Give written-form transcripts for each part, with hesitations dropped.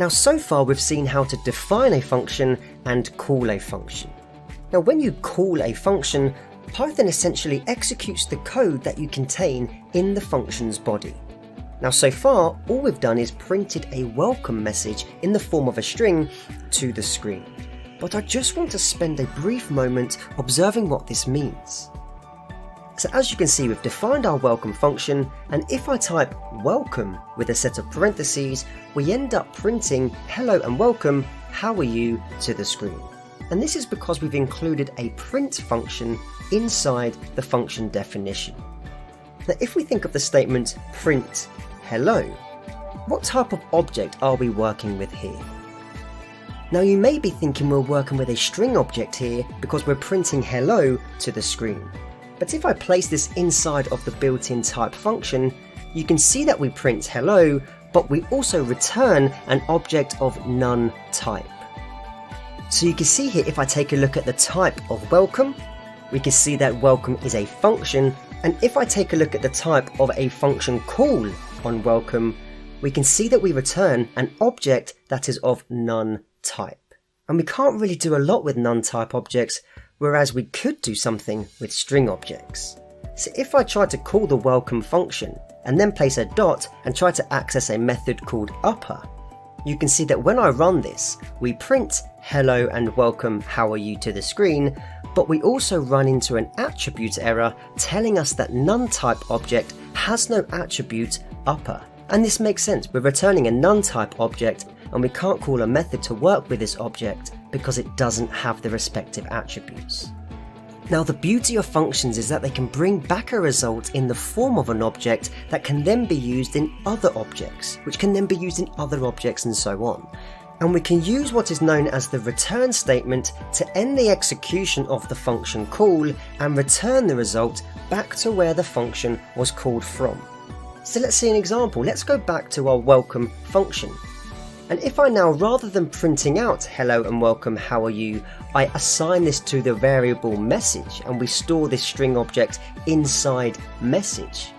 Now so far we've seen how to define a function and call a function. Now when you call a function, Python essentially executes the code that you contain in the function's body. Now so far all we've done is printed a welcome message in the form of a string to the screen. But I just want to spend a brief moment observing what this means. So as you can see, we've defined our welcome function, and if I type welcome with a set of parentheses, we end up printing hello and welcome, how are you, to the screen. And this is because we've included a print function inside the function definition. Now if we think of the statement print hello, what type of object are we working with here? Now you may be thinking we're working with a string object here because we're printing hello to the screen. But if I place this inside of the built-in type function, you can see that we print hello, but we also return an object of none type. So you can see here, if I take a look at the type of welcome, we can see that welcome is a function, and if I take a look at the type of a function call on welcome, we can see that we return an object that is of none type. And we can't really do a lot with none type objects, whereas we could do something with string objects. So if I try to call the welcome function and then place a dot and try to access a method called upper, you can see that when I run this, we print hello and welcome, how are you, to the screen, but we also run into an attribute error telling us that none type object has no attribute upper. And this makes sense, we're returning a none type object and we can't call a method to work with this object because it doesn't have the respective attributes. Now the beauty of functions is that they can bring back a result in the form of an object that can then be used in other objects, which can then be used in other objects and so on. And we can use what is known as the return statement to end the execution of the function call and return the result back to where the function was called from. So let's see an example. Let's go back to our welcome function. And if I now, rather than printing out hello and welcome, how are you, I assign this to the variable message and we store this string object inside message.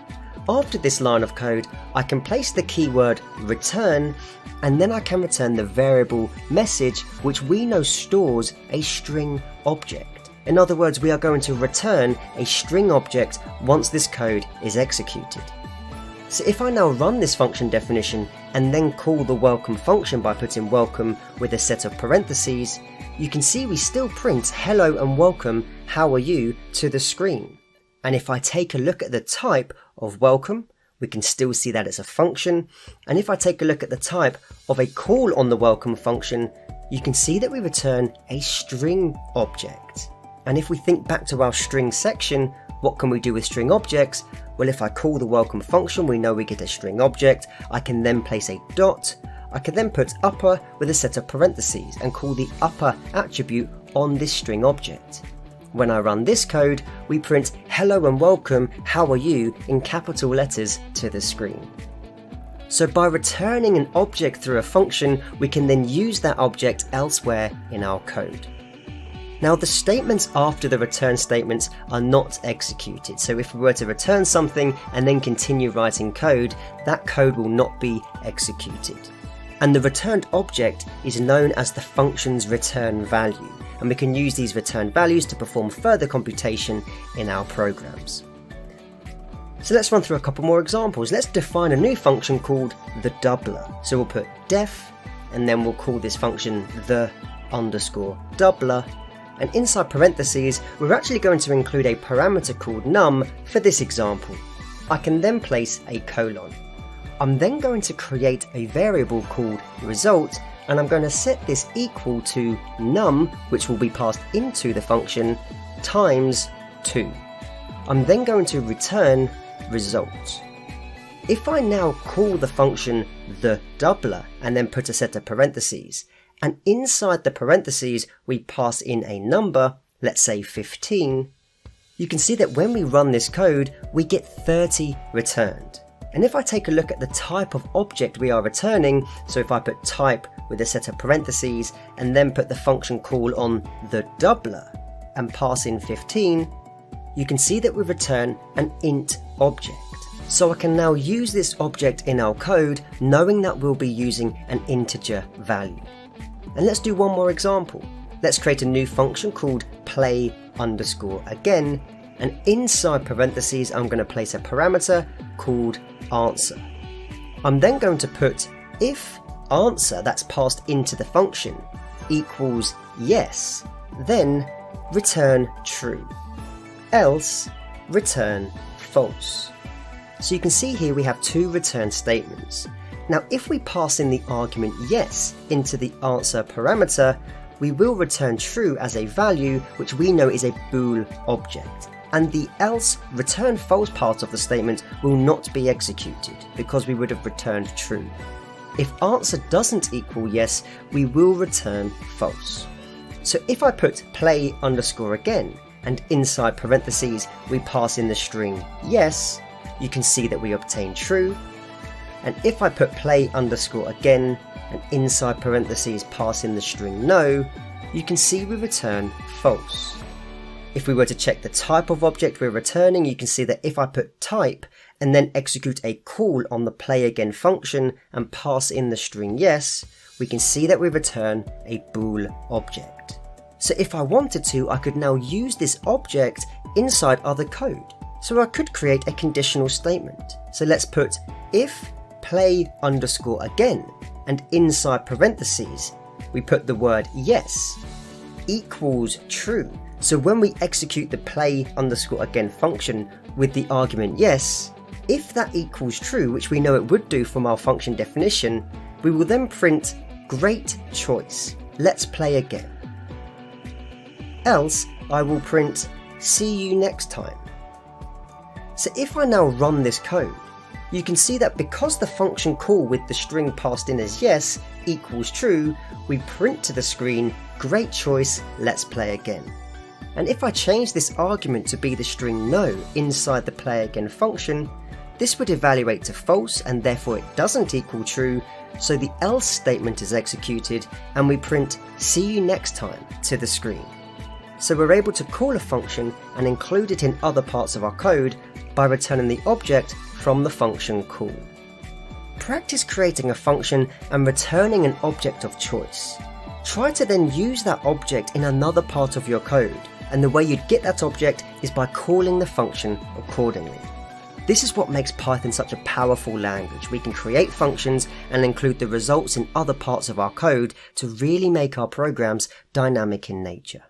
After this line of code, I can place the keyword return and then I can return the variable message, which we know stores a string object. In other words, we are going to return a string object once this code is executed. So if I now run this function definition and then call the welcome function by putting welcome with a set of parentheses, you can see we still print hello and welcome, how are you, to the screen. And if I take a look at the type of welcome, we can still see that it's a function. And if I take a look at the type of a call on the welcome function, you can see that we return a string object. And if we think back to our string section, what can we do with string objects? Well, if I call the welcome function, we know we get a string object. I can then place a dot. I can then put upper with a set of parentheses and call the upper attribute on this string object. When I run this code, we print hello and welcome, how are you, in capital letters to the screen. So by returning an object through a function, we can then use that object elsewhere in our code. Now the statements after the return statements are not executed, so if we were to return something and then continue writing code, that code will not be executed. And the returned object is known as the function's return value, and we can use these return values to perform further computation in our programs. So let's run through a couple more examples. Let's define a new function called the doubler. So we'll put def, and then we'll call this function the underscore doubler. And inside parentheses, we're actually going to include a parameter called num for this example. I can then place a colon. I'm then going to create a variable called result, and I'm going to set this equal to num, which will be passed into the function, times 2. I'm then going to return result. If I now call the function the doubler and then put a set of parentheses, and inside the parentheses we pass in a number, let's say 15, you can see that when we run this code, we get 30 returned. And if I take a look at the type of object we are returning, so if I put type with a set of parentheses and then put the function call on the doubler and pass in 15, you can see that we return an int object. So I can now use this object in our code knowing that we'll be using an integer value. And let's do one more example. Let's create a new function called play_again, and inside parentheses I'm going to place a parameter called answer. I'm then going to put if answer that's passed into the function equals yes, then return true, else return false. So you can see here we have two return statements. Now if we pass in the argument yes into the answer parameter, we will return true as a value which we know is a bool object, and the else return false part of the statement will not be executed because we would have returned true. If answer doesn't equal yes, we will return false. So if I put play_again and inside parentheses we pass in the string yes, you can see that we obtain true. And if I put play_again and inside parentheses pass in the string no, you can see we return false. If we were to check the type of object we're returning, you can see that if I put type and then execute a call on the playAgain function and pass in the string yes, we can see that we return a bool object. So if I wanted to, I could now use this object inside other code. So I could create a conditional statement. So let's put if play_again and inside parentheses we put the word yes equals true. So when we execute the play_again function with the argument yes, if that equals true, which we know it would do from our function definition, we will then print great choice, let's play again. Else I will print see you next time. So if I now run this code, you can see that because the function call with the string passed in as yes equals true, we print to the screen great choice, let's play again. And if I change this argument to be the string no inside the playAgain function, this would evaluate to false and therefore it doesn't equal true, so the else statement is executed and we print see you next time to the screen. So we're able to call a function and include it in other parts of our code by returning the object from the function call. Practice creating a function and returning an object of choice. Try to then use that object in another part of your code, and the way you'd get that object is by calling the function accordingly. This is what makes Python such a powerful language. We can create functions and include the results in other parts of our code to really make our programs dynamic in nature.